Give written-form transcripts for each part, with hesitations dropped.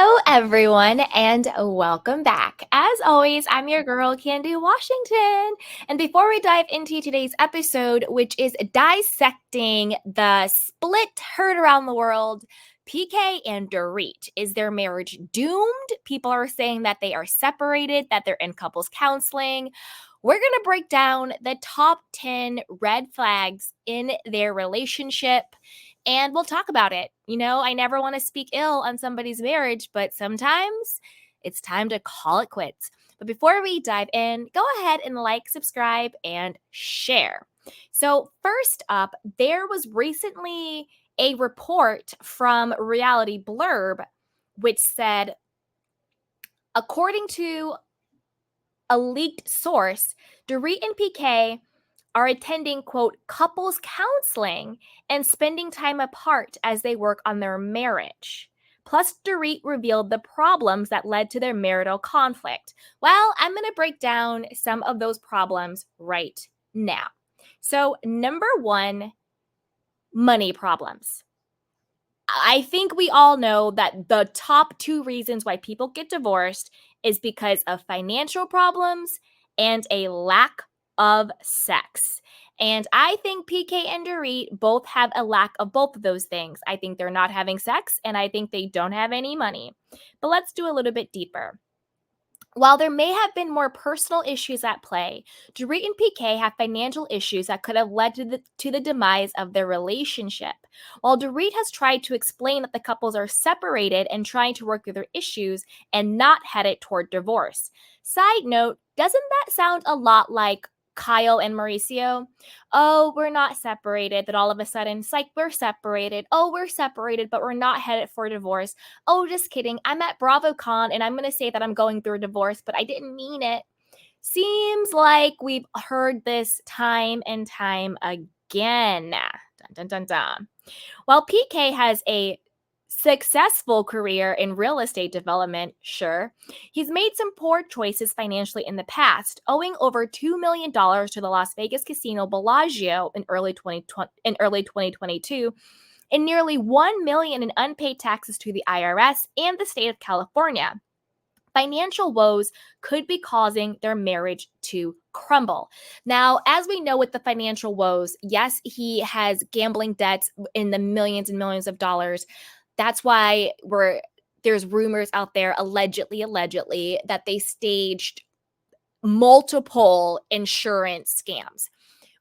Hello, everyone, and welcome back. As always, I'm your girl, Candy Washington. And before we dive into today's episode, which is dissecting the split heard around the world, PK and Dorit, is their marriage doomed? People are saying that they are separated, that they're in couples counseling. We're going to break down the top 10 red flags in their relationship and we'll talk about it. I never want to speak ill on somebody's marriage, but sometimes it's time to call it quits. But before we dive in, go ahead and like, subscribe, and share. So, first up, there was recently a report from Reality Blurb which said, according to a leaked source, Dorit and PK are attending, quote, couples counseling and spending time apart as they work on their marriage. Plus, Dorit revealed the problems that led to their marital conflict. Well, I'm going to break down some of those problems right now. So, number one, money problems. I think we all know that the top two reasons why people get divorced is because of financial problems and a lack of sex. And I think PK and Dorit both have a lack of both of those things. I think they're not having sex and I think they don't have any money. But let's do a little bit deeper. While there may have been more personal issues at play, Dorit and PK have financial issues that could have led to the demise of their relationship. While Dorit has tried to explain that the couples are separated and trying to work through their issues and not headed toward divorce. Side note, doesn't that sound a lot like Kyle and Mauricio? Oh, we're not separated. Then all of a sudden, it's like, we're separated. Oh, we're separated, but we're not headed for divorce. Oh, just kidding. I'm at BravoCon and I'm going to say that I'm going through a divorce, but I didn't mean it. Seems like we've heard this time and time again. Dun, dun, dun, dun. While PK has a successful career in real estate development, sure, he's made some poor choices financially in the past, owing over $2 million to the Las Vegas casino Bellagio in early 2022 and nearly $1 million in unpaid taxes to the IRS and the state of California. Financial woes could be causing their marriage to crumble. Now, as we know with the financial woes, yes, he has gambling debts in the millions and millions of dollars. That's why there's rumors out there, allegedly, that they staged multiple insurance scams.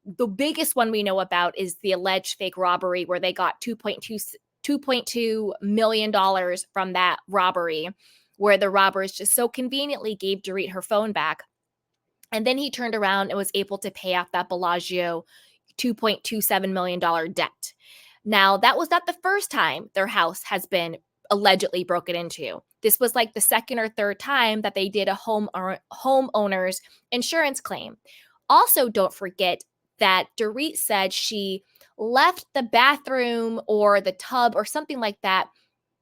The biggest one we know about is the alleged fake robbery where they got $2.2 million from that robbery, where the robbers just so conveniently gave Dorit her phone back. And then he turned around and was able to pay off that Bellagio $2.27 million debt. Now, that was not the first time their house has been allegedly broken into. This was like the second or third time that they did a homeowner's insurance claim. Also, don't forget that Dorit said she left the bathroom or the tub or something like that,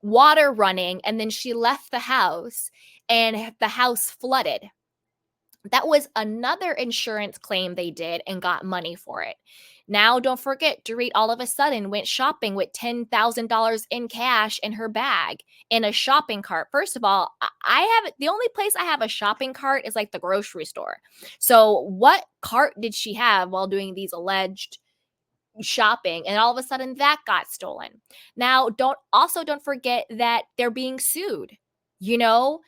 water running, and then she left the house and the house flooded. That was another insurance claim they did and got money for it. Now, don't forget, Dorit all of a sudden went shopping with $10,000 in cash in her bag in a shopping cart. First of all, the only place I have a shopping cart is like the grocery store. So what cart did she have while doing these alleged shopping? And all of a sudden that got stolen. Now, don't forget that they're being sued. The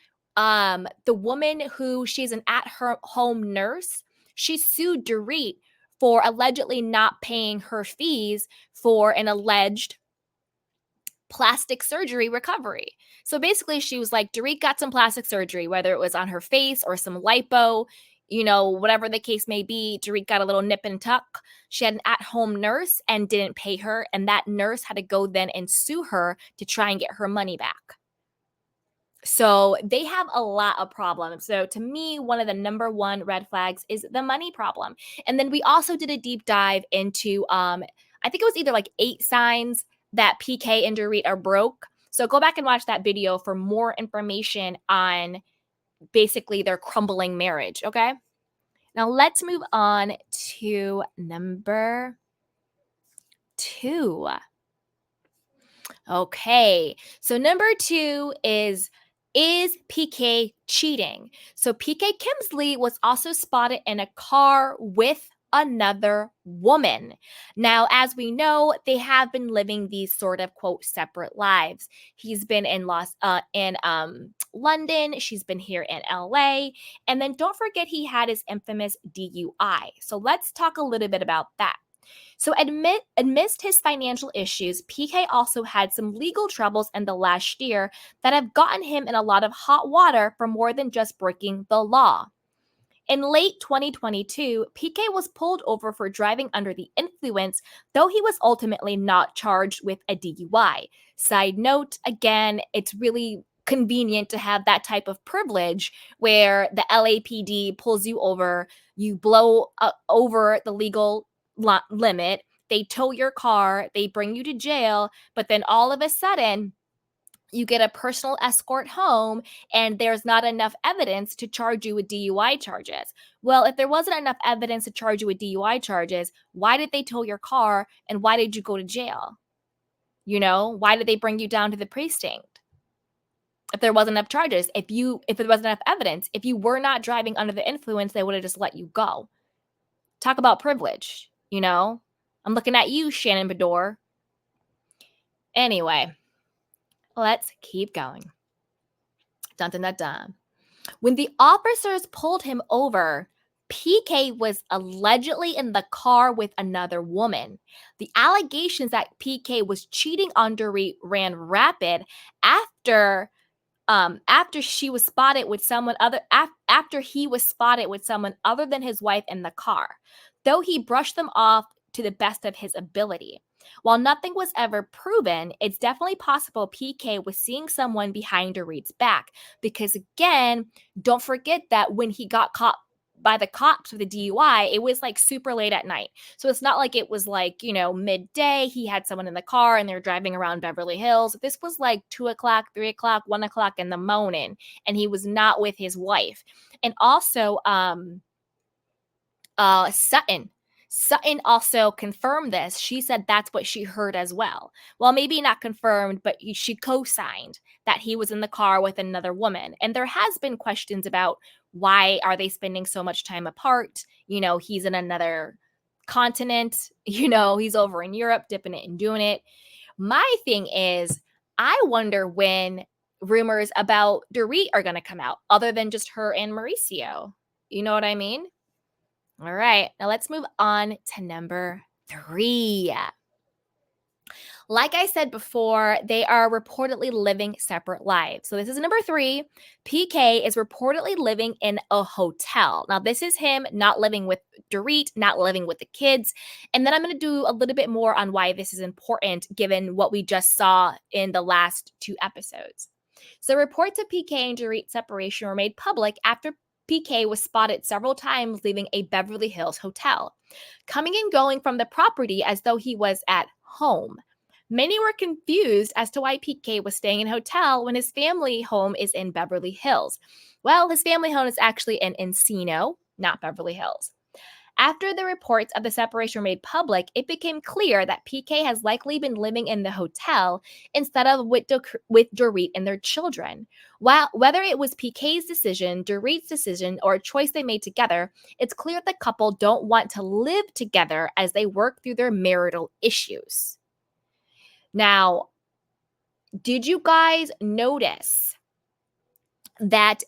woman who she's an at-home nurse, she sued Dorit for allegedly not paying her fees for an alleged plastic surgery recovery. So basically, she was like, Dorit got some plastic surgery, whether it was on her face or some lipo, whatever the case may be. Dorit got a little nip and tuck. She had an at-home nurse and didn't pay her, and that nurse had to go then and sue her to try and get her money back. So they have a lot of problems. So to me, one of the number one red flags is the money problem. And then we also did a deep dive into, I think it was either like 8 signs that PK and Dorit are broke. So go back and watch that video for more information on basically their crumbling marriage. Okay. Now let's move on to number 2. Okay, so number 2 is PK cheating? So PK Kemsley was also spotted in a car with another woman. Now, as we know, they have been living these sort of quote separate lives. He's been in London, she's been here in LA, and then don't forget he had his infamous DUI. So let's talk a little bit about that. So, amidst his financial issues, PK also had some legal troubles in the last year that have gotten him in a lot of hot water for more than just breaking the law. In late 2022, PK was pulled over for driving under the influence, though he was ultimately not charged with a DUI. Side note, again, it's really convenient to have that type of privilege where the LAPD pulls you over, you blow over the legal limit, they tow your car, they bring you to jail, but then all of a sudden, you get a personal escort home and there's not enough evidence to charge you with DUI charges. Well, if there wasn't enough evidence to charge you with DUI charges, why did they tow your car and why did you go to jail? Why did they bring you down to the precinct? If there wasn't enough charges, if there wasn't enough evidence, if you were not driving under the influence, they would have just let you go. Talk about privilege. I'm looking at you, Shannon Bedore. Anyway, let's keep going. Dun dun dun dun. When the officers pulled him over, PK was allegedly in the car with another woman. The allegations that PK was cheating on Dorit ran rapid after she was spotted with someone other after he was spotted with someone other than his wife in the car, though he brushed them off to the best of his ability. While nothing was ever proven, it's definitely possible PK was seeing someone behind Dorit's back because, again, don't forget that when he got caught by the cops with the DUI, it was like super late at night. So it's not like it was like, midday. He had someone in the car and they were driving around Beverly Hills. This was like 2 o'clock, 3 o'clock, 1 o'clock in the morning, and he was not with his wife. And also, Sutton. Sutton also confirmed this. She said that's what she heard as well. Well, maybe not confirmed, but she co-signed that he was in the car with another woman. And there has been questions about why are they spending so much time apart? He's in another continent. He's over in Europe, dipping it and doing it. My thing is, I wonder when rumors about Dorit are going to come out, other than just her and Mauricio. You know what I mean? All right, now let's move on to number 3. Like I said before, they are reportedly living separate lives. So this is number 3. PK is reportedly living in a hotel. Now, this is him not living with Dorit, not living with the kids. And then I'm going to do a little bit more on why this is important given what we just saw in the last 2 episodes. So reports of PK and Dorit separation were made public after PK was spotted several times leaving a Beverly Hills hotel, coming and going from the property as though he was at home. Many were confused as to why PK was staying in a hotel when his family home is in Beverly Hills. Well, his family home is actually in Encino, not Beverly Hills. After the reports of the separation were made public, it became clear that PK has likely been living in the hotel instead of with Dorit and their children. While whether it was PK's decision, Dorit's decision, or a choice they made together, it's clear the couple don't want to live together as they work through their marital issues. Now, did you guys notice that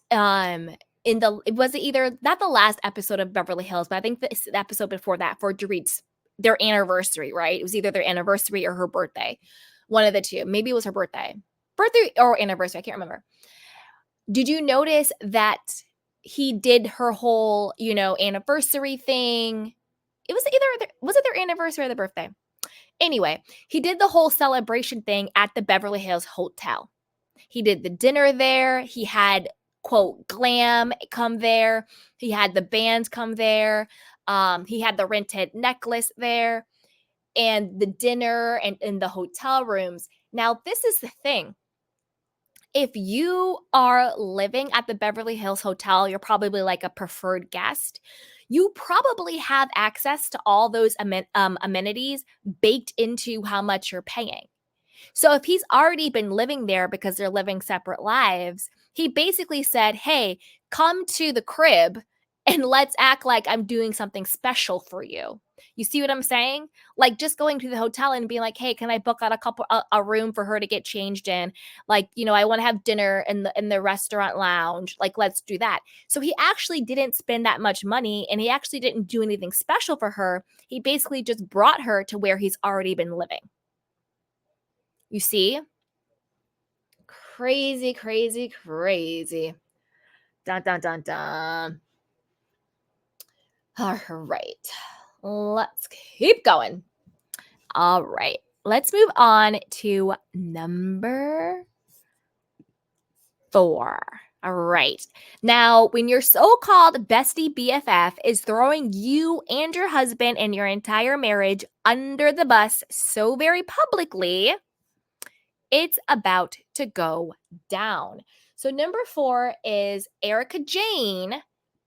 it was either not the last episode of Beverly Hills, but I think the episode before that for Dorit's their anniversary, right? It was either their anniversary or her birthday. One of the two. Maybe it was her birthday. Birthday or anniversary, I can't remember. Did you notice that he did her whole, anniversary thing? It was was it their anniversary or the birthday? Anyway, he did the whole celebration thing at the Beverly Hills Hotel. He did the dinner there. He had, quote, glam come there. He had the bands come there. He had the rented necklace there and the dinner and in the hotel rooms. Now, this is the thing. If you are living at the Beverly Hills Hotel, you're probably like a preferred guest. You probably have access to all those amenities baked into how much you're paying. So if he's already been living there because they're living separate lives, he basically said, hey, come to the crib and let's act like I'm doing something special for you. You see what I'm saying? Like just going to the hotel and being like, hey, can I book out a room for her to get changed in? Like, I want to have dinner in the restaurant lounge. Like, let's do that. So he actually didn't spend that much money and he actually didn't do anything special for her. He basically just brought her to where he's already been living. You see? Crazy, crazy, crazy. Dun, dun, dun, dun. All right. Let's keep going. All right. Let's move on to number 4. All right. Now, when your so-called bestie BFF is throwing you and your husband and your entire marriage under the bus so very publicly, it's about to go down. So number 4 is Erica Jane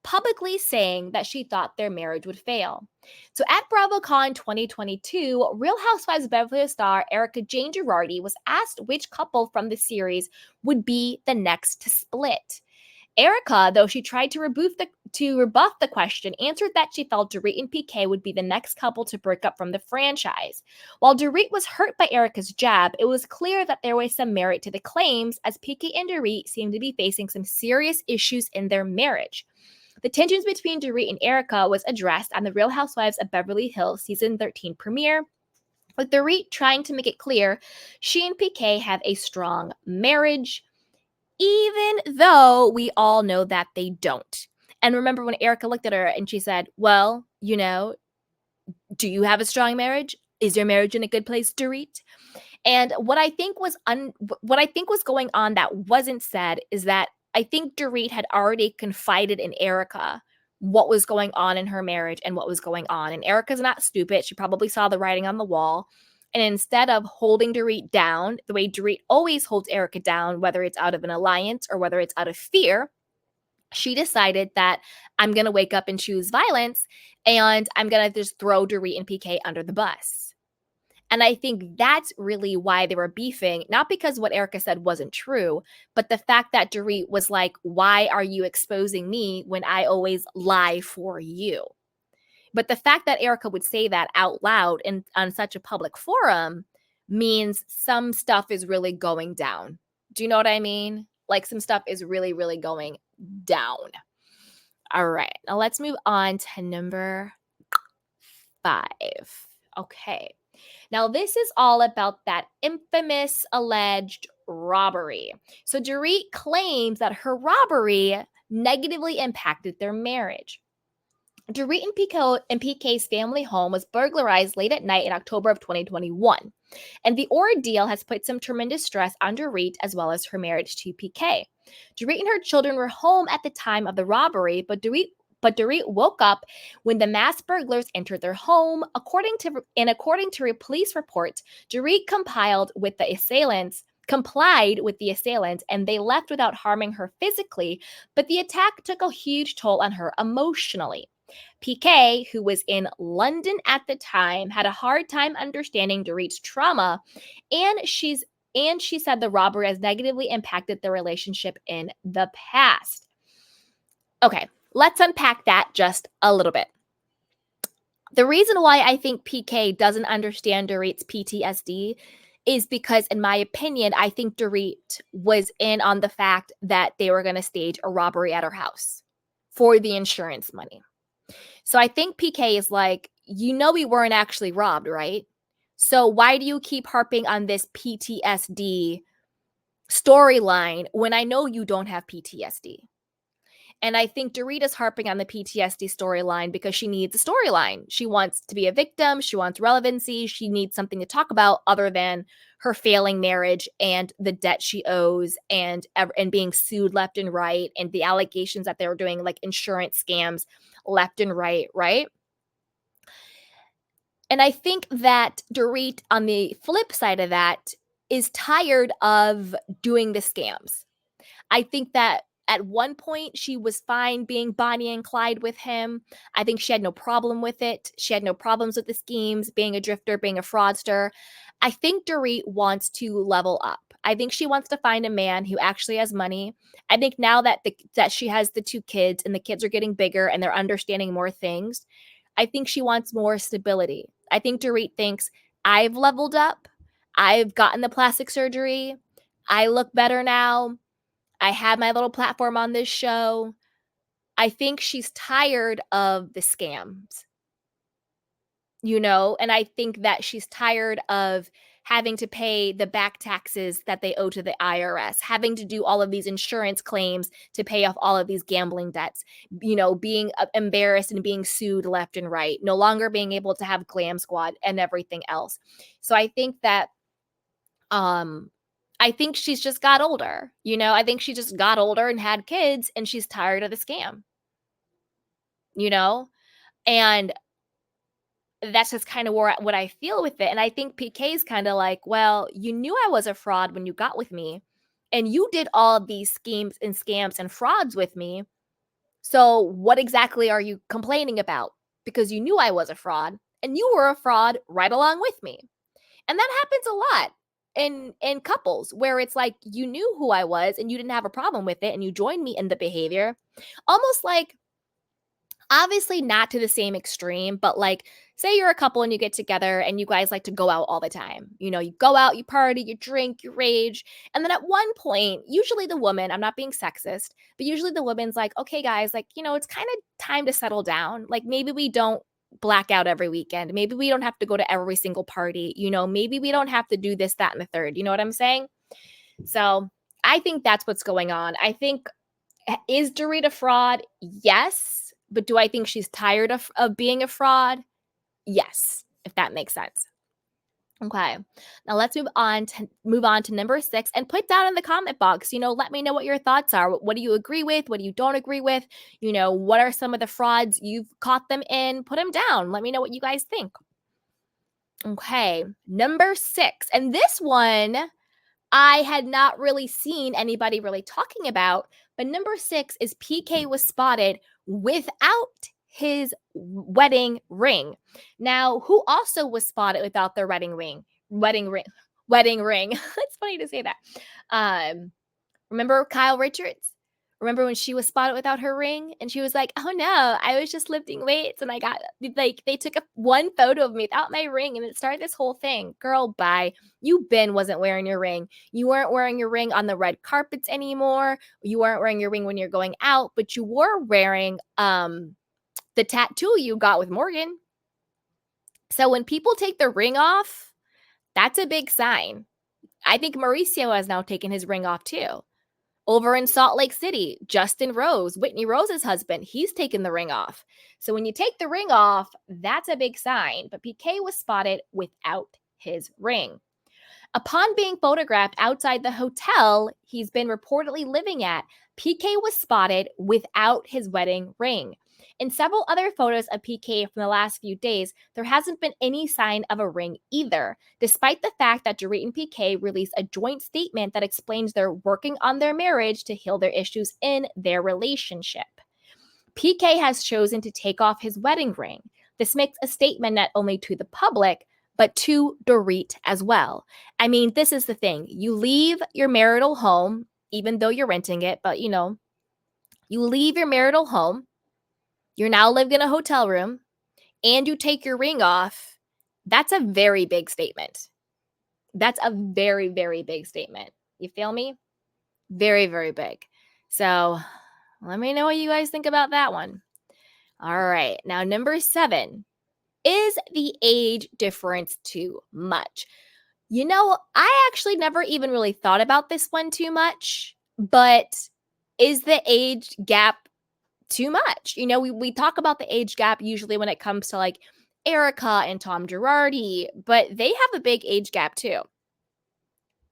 publicly saying that she thought their marriage would fail. So at BravoCon 2022, Real Housewives of Beverly Hills star Erica Jane Girardi was asked which couple from the series would be the next to split. Erica, though she tried to rebuff the question, answered that she felt Dorit and PK would be the next couple to break up from the franchise. While Dorit was hurt by Erica's jab, it was clear that there was some merit to the claims, as PK and Dorit seemed to be facing some serious issues in their marriage. The tensions between Dorit and Erica was addressed on the Real Housewives of Beverly Hills season 13 premiere, with Dorit trying to make it clear she and PK have a strong marriage, even though we all know that they don't. And remember when Erica looked at her and she said, well, do you have a strong marriage? Is your marriage in a good place, Dorit? And what I think was going on that wasn't said is that I think Dorit had already confided in Erica what was going on in her marriage and what was going on. And Erica's not stupid. She probably saw the writing on the wall. And instead of holding Dorit down the way Dorit always holds Erica down, whether it's out of an alliance or whether it's out of fear, she decided that I'm going to wake up and choose violence and I'm going to just throw Dorit and PK under the bus. And I think that's really why they were beefing, not because what Erica said wasn't true, but the fact that Dorit was like, why are you exposing me when I always lie for you? But the fact that Erica would say that out loud and on such a public forum means some stuff is really going down. Do you know what I mean? Like some stuff is really, really going down. All right. Now let's move on to number 5. Okay. Now this is all about that infamous alleged robbery. So Dorit claims that her robbery negatively impacted their marriage. Dorit and PK's family home was burglarized late at night in October of 2021. And the ordeal has put some tremendous stress on Dorit as well as her marriage to PK. Dorit and her children were home at the time of the robbery, but Dorit woke up when the mass burglars entered their home. According to police reports, Dorit complied with the assailants, and they left without harming her physically, but the attack took a huge toll on her emotionally. PK, who was in London at the time, had a hard time understanding Dorit's trauma, and she said the robbery has negatively impacted their relationship in the past. Okay, let's unpack that just a little bit. The reason why I think PK doesn't understand Dorit's PTSD is because, in my opinion, I think Dorit was in on the fact that they were going to stage a robbery at her house for the insurance money. So I think PK is like, we weren't actually robbed, right? So why do you keep harping on this PTSD storyline when I know you don't have PTSD? And I think Dorit is harping on the PTSD storyline because she needs a storyline. She wants to be a victim. She wants relevancy. She needs something to talk about other than her failing marriage and the debt she owes and being sued left and right and the allegations that they were doing like insurance scams left and right, right? And I think that Dorit, on the flip side of that, is tired of doing the scams. I think that at one point she was fine being Bonnie and Clyde with him. I think she had no problem with it. She had no problems with the schemes, being a drifter, being a fraudster. I think Dorit wants to level up. I think she wants to find a man who actually has money. I think now that that she has the 2 kids and the kids are getting bigger and they're understanding more things, I think she wants more stability. I think Dorit thinks, I've leveled up. I've gotten the plastic surgery. I look better now. I have my little platform on this show. I think she's tired of the scams, and I think that she's tired of having to pay the back taxes that they owe to the IRS, having to do all of these insurance claims to pay off all of these gambling debts, being embarrassed and being sued left and right, no longer being able to have Glam Squad and everything else. So I think that I think she's just got older. I think she just got older and had kids and she's tired of the scam. And that's just kind of what I feel with it. And I think PK is kind of like, well, you knew I was a fraud when you got with me, and you did all of these schemes and scams and frauds with me. So what exactly are you complaining about? Because you knew I was a fraud, and you were a fraud right along with me. And that happens a lot in couples where it's like you knew who I was and you didn't have a problem with it, and you joined me in the behavior, almost like, obviously not to the same extreme, but like, say you're a couple and you get together and you guys like to go out all the time. You go out, you party, you drink, you rage. And then at one point, usually the woman, I'm not being sexist, but usually the woman's like, okay, guys, like, it's kind of time to settle down. Like, maybe we don't black out every weekend. Maybe we don't have to go to every single party. Maybe we don't have to do this, that, and the third. You know what I'm saying? So I think that's what's going on. I think, is Dorit a fraud? Yes. But do I think she's tired of being a fraud? Yes, if that makes sense. Okay. Now let's move on to number 6 and put down in the comment box, let me know what your thoughts are. What do you agree with? What do you don't agree with? What are some of the frauds you've caught them in? Put them down. Let me know what you guys think. Okay. Number 6. And this one I had not really seen anybody really talking about, but number 6 is PK was spotted without his wedding ring. Now, who also was spotted without their wedding ring? Wedding ring. It's funny to say that. Remember Kyle Richards? Remember when she was spotted without her ring and she was like, oh no, I was just lifting weights and I got they took one photo of me without my ring and it started this whole thing. Girl, bye. You wasn't wearing your ring. You weren't wearing your ring on the red carpets anymore. You weren't wearing your ring when you're going out, but you were wearing the tattoo you got with Morgan. So when people take the ring off, that's a big sign. I think Mauricio has now taken his ring off too. Over in Salt Lake City, Justin Rose, Whitney Rose's husband, he's taken the ring off. So when you take the ring off, that's a big sign. But PK was spotted without his ring. Upon being photographed outside the hotel he's been reportedly living at, PK was spotted without his wedding ring. In several other photos of PK from the last few days, there hasn't been any sign of a ring either, despite the fact that Dorit and PK released a joint statement that explains they're working on their marriage to heal their issues in their relationship. PK has chosen to take off his wedding ring. This makes a statement not only to the public, but to Dorit as well. I mean, this is the thing. You leave your marital home, even though you're renting it, but you leave your marital home. You're now living in a hotel room and you take your ring off. That's a very big statement. That's a very, very big statement. You feel me? Very, very big. So let me know what you guys think about that one. All right. Now, number 7. Is the age difference too much? I actually never even really thought about this one too much, but is the age gap too much? We talk about the age gap usually when it comes to like Erica and Tom Girardi, but they have a big age gap too.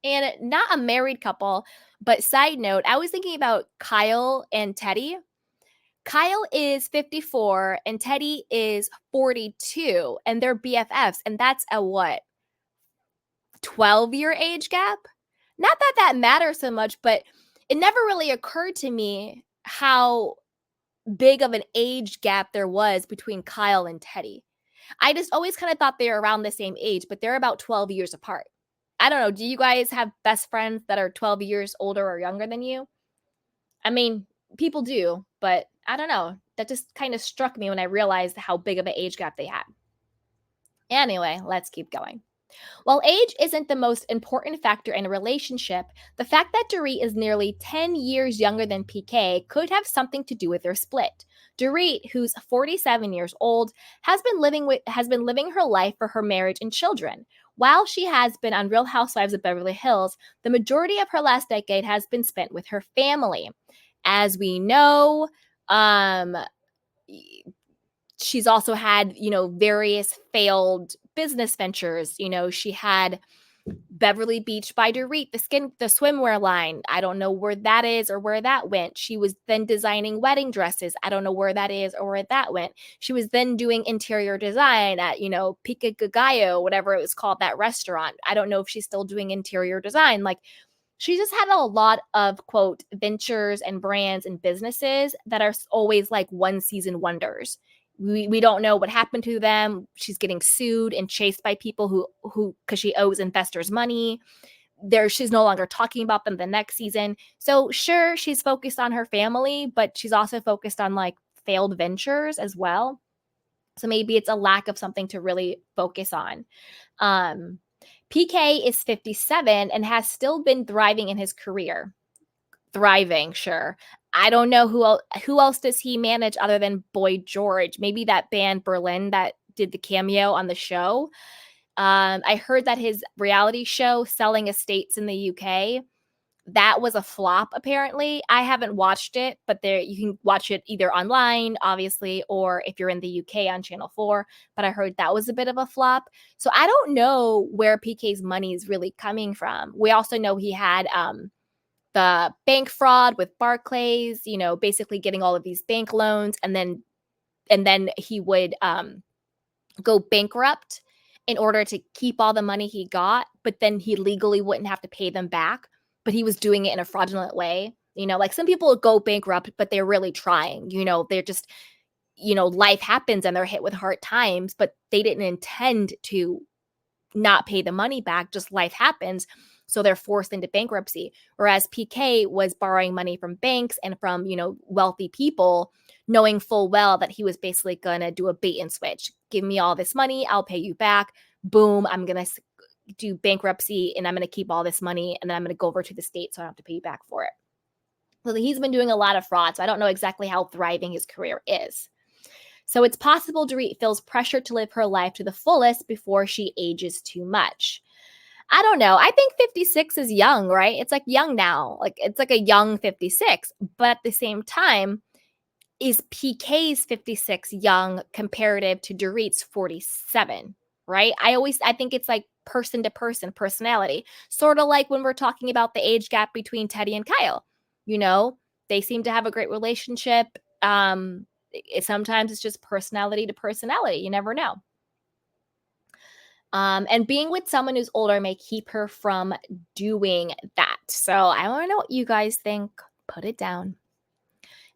And not a married couple, but side note, I was thinking about Kyle and Teddy. Kyle is 54 and Teddy is 42 and they're BFFs. And that's a 12-year age gap? Not that that matters so much, but it never really occurred to me how big of an age gap there was between Kyle and Teddy. I just always kind of thought they were around the same age, but they're about 12 years apart. I don't know. Do you guys have best friends that are 12 years older or younger than you? I mean, people do, but I don't know. That just kind of struck me when I realized how big of an age gap they had. Anyway, let's keep going. While age isn't the most important factor in a relationship, the fact that Dorit is nearly 10 years younger than PK could have something to do with their split. Dorit, who's 47 years old, has been living her life for her marriage and children. While she has been on Real Housewives of Beverly Hills, the majority of her last decade has been spent with her family. As we know, um, she's also had, various failed business ventures. She had Beverly Beach by Dorit, the swimwear line. I don't know where that is or where that went. She was then designing wedding dresses. I don't know where that is or where that went. She was then doing interior design at, PK Dorit, whatever it was called, that restaurant. I don't know if she's still doing interior design. Like, she just had a lot of, quote, ventures and brands and businesses that are always like one season wonders. We don't know what happened to them. She's getting sued and chased by people who because she owes investors money. She's no longer talking about them the next season. So sure, she's focused on her family, but she's also focused on like failed ventures as well. So maybe it's a lack of something to really focus on. PK is 57 and has still been thriving in his career. Thriving, sure. I don't know who else does he manage other than Boy George. Maybe that band Berlin that did the cameo on the show. I heard that his reality show, Selling Estates in the UK, that was a flop apparently. I haven't watched it, but you can watch it either online, obviously, or if you're in the UK on Channel 4. But I heard that was a bit of a flop. So I don't know where PK's money is really coming from. We also know he had the bank fraud with Barclays, basically getting all of these bank loans, and then he would go bankrupt in order to keep all the money he got, but then he legally wouldn't have to pay them back, but he was doing it in a fraudulent way. Like some people go bankrupt, but they're really trying, they're just, life happens and they're hit with hard times, but they didn't intend to not pay the money back, just life happens. So they're forced into bankruptcy. Whereas PK was borrowing money from banks and from, wealthy people, knowing full well that he was basically going to do a bait and switch. Give me all this money, I'll pay you back. Boom, I'm going to do bankruptcy and I'm going to keep all this money and then I'm going to go over to the state so I don't have to pay you back for it. So he's been doing a lot of fraud. So I don't know exactly how thriving his career is. So it's possible Dorit feels pressure to live her life to the fullest before she ages too much. I don't know. I think 56 is young, right? It's like young now. Like it's like a young 56. But at the same time, is PK's 56 young comparative to Dorit's 47, right? I think it's like person to person personality. Sort of like when we're talking about the age gap between Teddy and Kyle. They seem to have a great relationship. Sometimes it's just personality to personality. You never know. And being with someone who's older may keep her from doing that. So I want to know what you guys think. Put it down.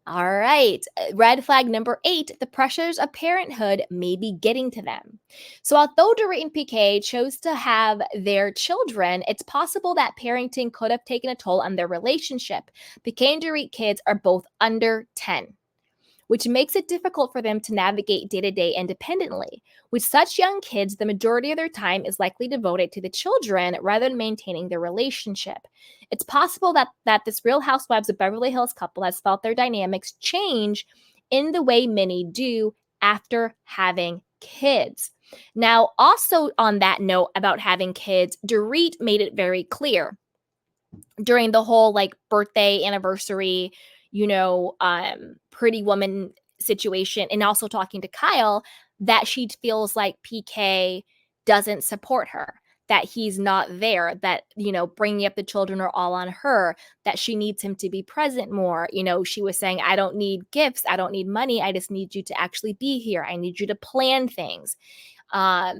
All right. Red flag number 8, the pressures of parenthood may be getting to them. So although Dorit and PK chose to have their children, it's possible that parenting could have taken a toll on their relationship. PK and Dorit kids are both under 10, which makes it difficult for them to navigate day-to-day independently. With such young kids, the majority of their time is likely devoted to the children rather than maintaining their relationship. It's possible that this Real Housewives of Beverly Hills couple has felt their dynamics change in the way many do after having kids. Now, also on that note about having kids, Dorit made it very clear during the whole like birthday anniversary, Pretty Woman situation, and also talking to Kyle, that she feels like PK doesn't support her, that he's not there, that, bringing up the children are all on her, that she needs him to be present more. She was saying, I don't need gifts. I don't need money. I just need you to actually be here. I need you to plan things. I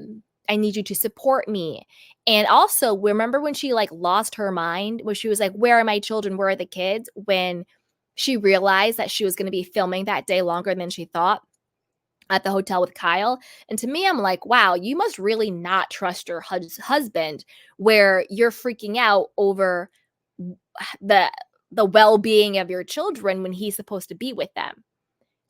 need you to support me. And also, remember when she like lost her mind, where she was like, where are my children? Where are the kids? When she realized that she was going to be filming that day longer than she thought. at the hotel with Kyle. And to me, I'm like, wow, you must really not trust your husband where you're freaking out over the the well-being of your children when he's supposed to be with them,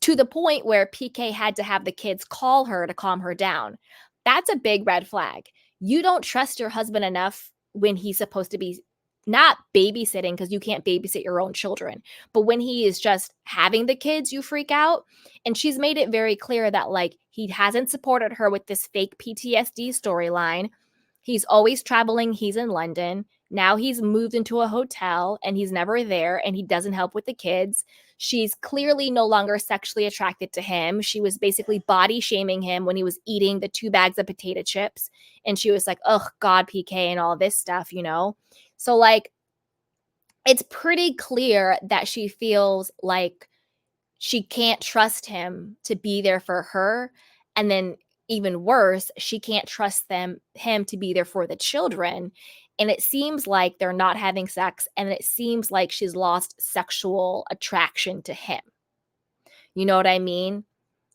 to the point where PK had to have the kids call her to calm her down. That's a big red flag. You don't trust your husband enough when he's supposed to be not babysitting, because you can't babysit your own children, but when he is just having the kids, you freak out. And she's made it very clear that like he hasn't supported her with this fake PTSD storyline. He's always traveling, he's in London. Now he's moved into a hotel and he's never there and he doesn't help with the kids. She's clearly no longer sexually attracted to him. She was basically body shaming him when he was eating the 2 bags of potato chips. And she was like, oh, God, PK, and all this stuff, you know? So, like, it's pretty clear that she feels like she can't trust him to be there for her. And then, even worse, she can't trust him to be there for the children. And it seems like they're not having sex, and it seems like she's lost sexual attraction to him. You know what I mean?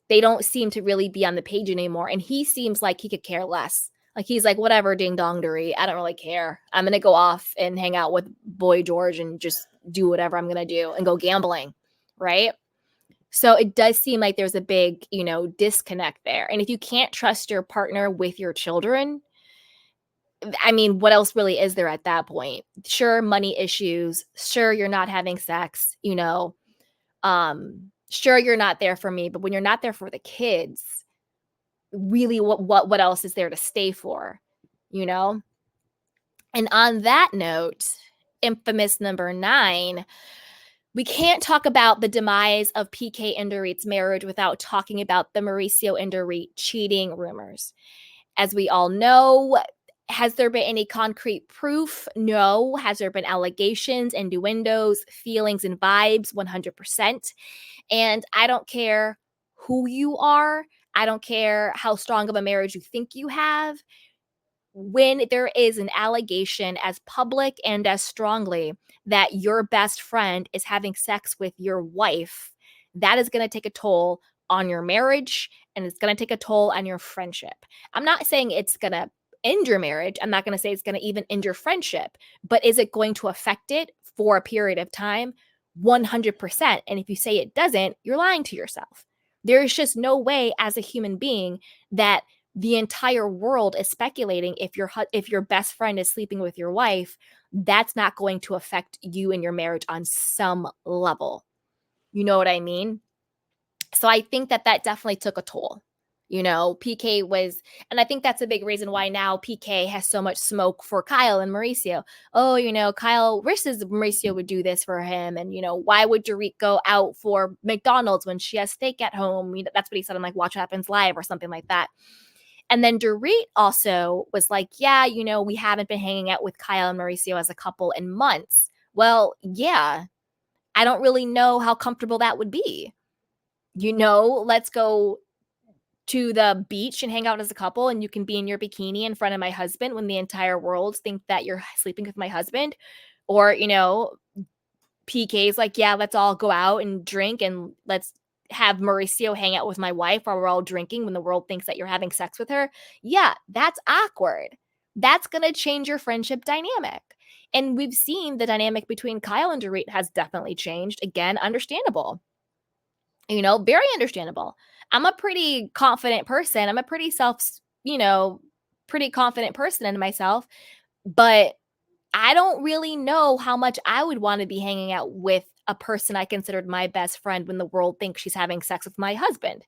They don't seem to really be on the page anymore, and he seems like he could care less. Like, he's like, whatever, ding dong Dorit, I don't really care. I'm gonna go off and hang out with Boy George and just do whatever I'm gonna do and go gambling, right? So it does seem like there's a big, disconnect there. And if you can't trust your partner with your children, I mean, what else really is there at that point? Sure, money issues. Sure, you're not having sex, sure, you're not there for me, but when you're not there for the kids, really what else is there to stay for, you know? And on that note, infamous number 9, we can't talk about the demise of PK and Dorit's marriage without talking about the Mauricio and Dorit cheating rumors. As we all know, has there been any concrete proof? No. Has there been allegations, innuendos, feelings, and vibes? 100%. And I don't care who you are. I don't care how strong of a marriage you think you have. When there is an allegation as public and as strongly that your best friend is having sex with your wife, that is going to take a toll on your marriage, and it's going to take a toll on your friendship. I'm not saying it's going to end your marriage. I'm not going to say it's going to even end your friendship, but is it going to affect it for a period of time? 100%. And if you say it doesn't, you're lying to yourself. There's just no way as a human being that the entire world is speculating if your best friend is sleeping with your wife, that's not going to affect you and your marriage on some level. You know what I mean? So I think that definitely took a toll. PK was, and I think that's a big reason why now PK has so much smoke for Kyle and Mauricio. Oh, Kyle wishes Mauricio would do this for him. And, why would Dorit go out for McDonald's when she has steak at home? That's what he said on like Watch What Happens Live or something like that. And then Dorit also was like, yeah, we haven't been hanging out with Kyle and Mauricio as a couple in months. Well, yeah, I don't really know how comfortable that would be. Let's go to the beach and hang out as a couple, and you can be in your bikini in front of my husband when the entire world think that you're sleeping with my husband. Or, PK's like, yeah, let's all go out and drink and let's have Mauricio hang out with my wife while we're all drinking when the world thinks that you're having sex with her. Yeah, that's awkward. That's going to change your friendship dynamic. And we've seen the dynamic between Kyle and Dorit has definitely changed. Again, understandable. Very understandable. I'm a pretty confident person. I'm a pretty pretty confident person in myself, but I don't really know how much I would want to be hanging out with a person I considered my best friend when the world thinks she's having sex with my husband.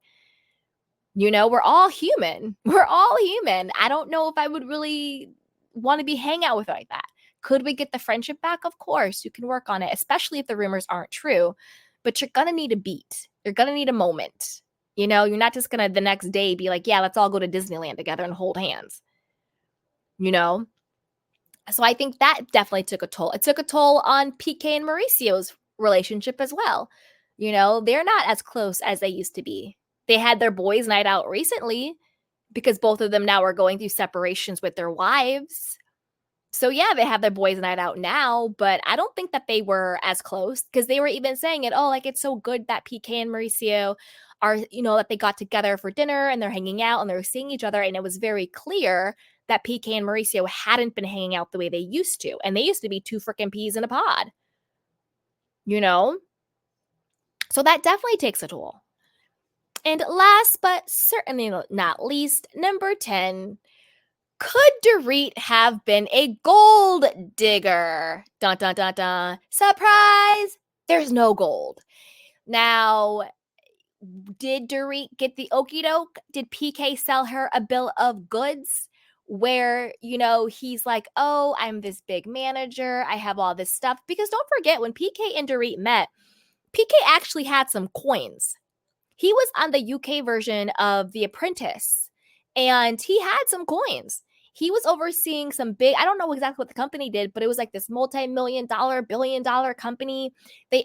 We're all human. We're all human. I don't know if I would really want to be hanging out with her like that. Could we get the friendship back? Of course, you can work on it, especially if the rumors aren't true. But you're going to need a beat. You're going to need a moment. You're not just going to the next day be like, yeah, let's all go to Disneyland together and hold hands. So I think that definitely took a toll. It took a toll on PK and Mauricio's relationship as well. They're not as close as they used to be. They had their boys' night out recently because both of them now are going through separations with their wives. So yeah, they have their boys' night out now, but I don't think that they were as close because they were even saying it, oh, like it's so good that PK and Mauricio are, that they got together for dinner and they're hanging out and they're seeing each other. And it was very clear that PK and Mauricio hadn't been hanging out the way they used to. And they used to be two freaking peas in a pod, you know? So that definitely takes a toll. And last but certainly not least, number 10, could Dorit have been a gold digger? Dun dun dun dun. Surprise! There's no gold. Now, did Dorit get the okie doke? Did PK sell her a bill of goods where, he's like, oh, I'm this big manager. I have all this stuff. Because don't forget, when PK and Dorit met, PK actually had some coins. He was on the UK version of The Apprentice, and he had some coins. He was overseeing some big, I don't know exactly what the company did, but it was like this multi-million dollar, billion-dollar company. The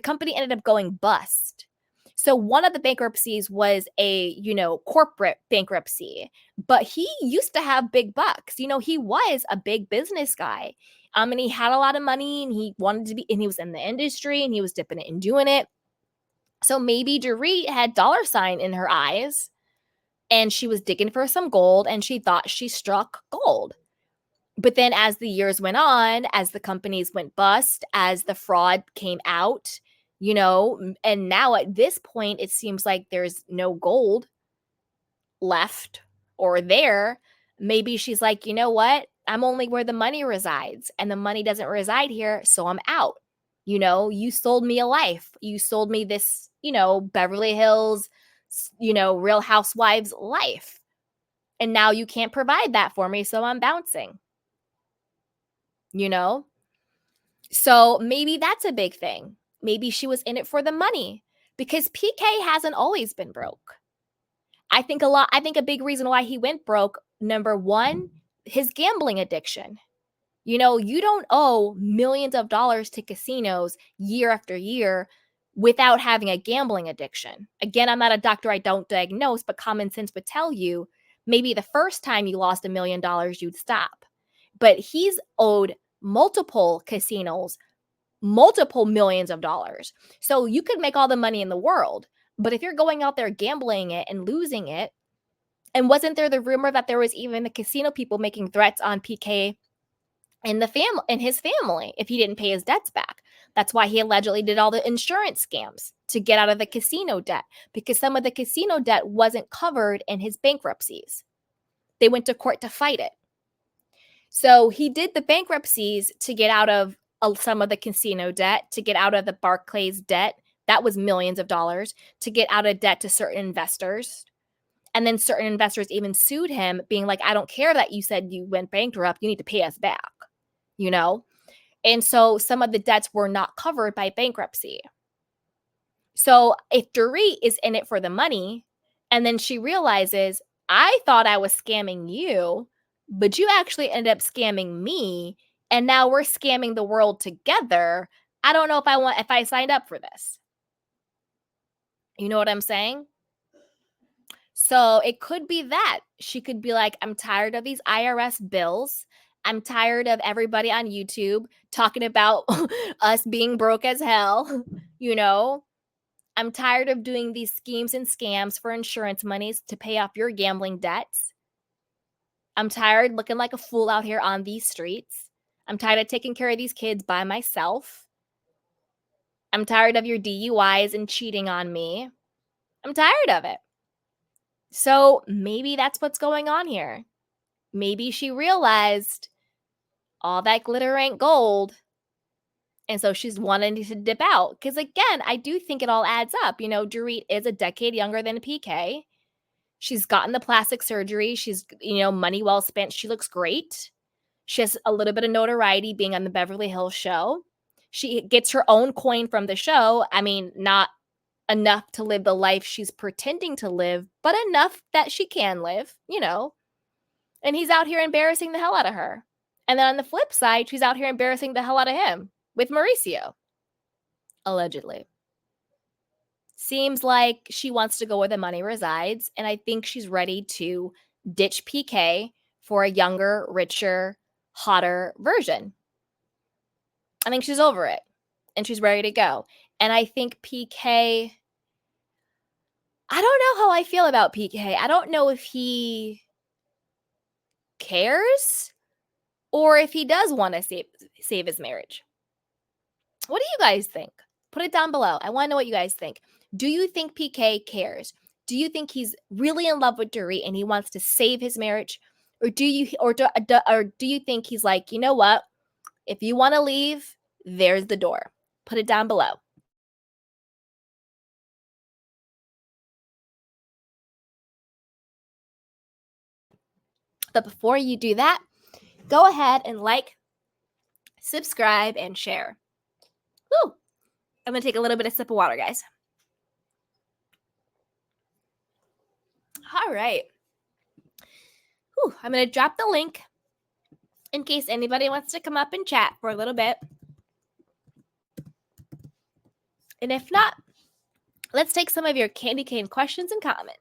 company ended up going bust. So one of the bankruptcies was a, corporate bankruptcy, but he used to have big bucks. He was a big business guy. And he had a lot of money and he wanted to be, and he was in the industry and he was dipping it and doing it. So maybe Dorit had dollar sign in her eyes and she was digging for some gold and she thought she struck gold. But then as the years went on, as the companies went bust, as the fraud came out, and now at this point, it seems like there's no gold left or there. Maybe she's like, you know what? I'm only where the money resides and the money doesn't reside here. So I'm out. You sold me a life. You sold me this, Beverly Hills, Real Housewives life. And now you can't provide that for me. So I'm bouncing, you know? So maybe that's a big thing. Maybe she was in it for the money because PK hasn't always been broke. I think a big reason why he went broke, number one, his gambling addiction. You don't owe millions of dollars to casinos year after year without having a gambling addiction. Again, I'm not a doctor, I don't diagnose, but common sense would tell you maybe the first time you lost $1 million, you'd stop. But he's owed multiple casinos, multiple millions of dollars. So you could make all the money in the world, but if you're going out there gambling it and losing it, and wasn't there the rumor that there was even the casino people making threats on PK and his family if he didn't pay his debts back? That's why he allegedly did all the insurance scams to get out of the casino debt, because some of the casino debt wasn't covered in his bankruptcies. They went to court to fight it. So he did the bankruptcies to get out of some of the casino debt, to get out of the Barclays debt. That was millions of dollars, to get out of debt to certain investors. And then certain investors even sued him, being like, I don't care that you said you went bankrupt. You need to pay us back, And so some of the debts were not covered by bankruptcy. So if Dorit is in it for the money, and then she realizes, I thought I was scamming you, but you actually ended up scamming me, and now we're scamming the world together. I don't know if I signed up for this. You know what I'm saying? So it could be that she could be like, I'm tired of these IRS bills. I'm tired of everybody on YouTube talking about us being broke as hell. I'm tired of doing these schemes and scams for insurance monies to pay off your gambling debts. I'm tired looking like a fool out here on these streets. I'm tired of taking care of these kids by myself. I'm tired of your DUIs and cheating on me. I'm tired of it. So maybe that's what's going on here. Maybe she realized all that glitter ain't gold. And so she's wanting to dip out. Because again, I do think it all adds up. Dorit is a decade younger than PK. She's gotten the plastic surgery. She's, money well spent. She looks great. She has a little bit of notoriety being on the Beverly Hills show. She gets her own coin from the show. I mean, not enough to live the life she's pretending to live, but enough that she can live, And he's out here embarrassing the hell out of her. And then on the flip side, she's out here embarrassing the hell out of him with Mauricio, allegedly. Seems like she wants to go where the money resides, and I think she's ready to ditch PK for a younger, richer, hotter version. I think she's over it and she's ready to go. And I think PK, I don't know how I feel about PK. I don't know if he cares or if he does want to save his marriage. What do you guys think? Put it down below. I want to know what you guys think. Do you think PK cares? Do you think he's really in love with Dorit and he wants to save his marriage? Or do you think he's like, you know what? If you want to leave, there's the door. Put it down below. But before you do that, go ahead and like, subscribe, and share. Woo! I'm going to take a little bit of sip of water, guys. All right. Whew, I'm going to drop the link in case anybody wants to come up and chat for a little bit. And if not, let's take some of your candy cane questions and comments.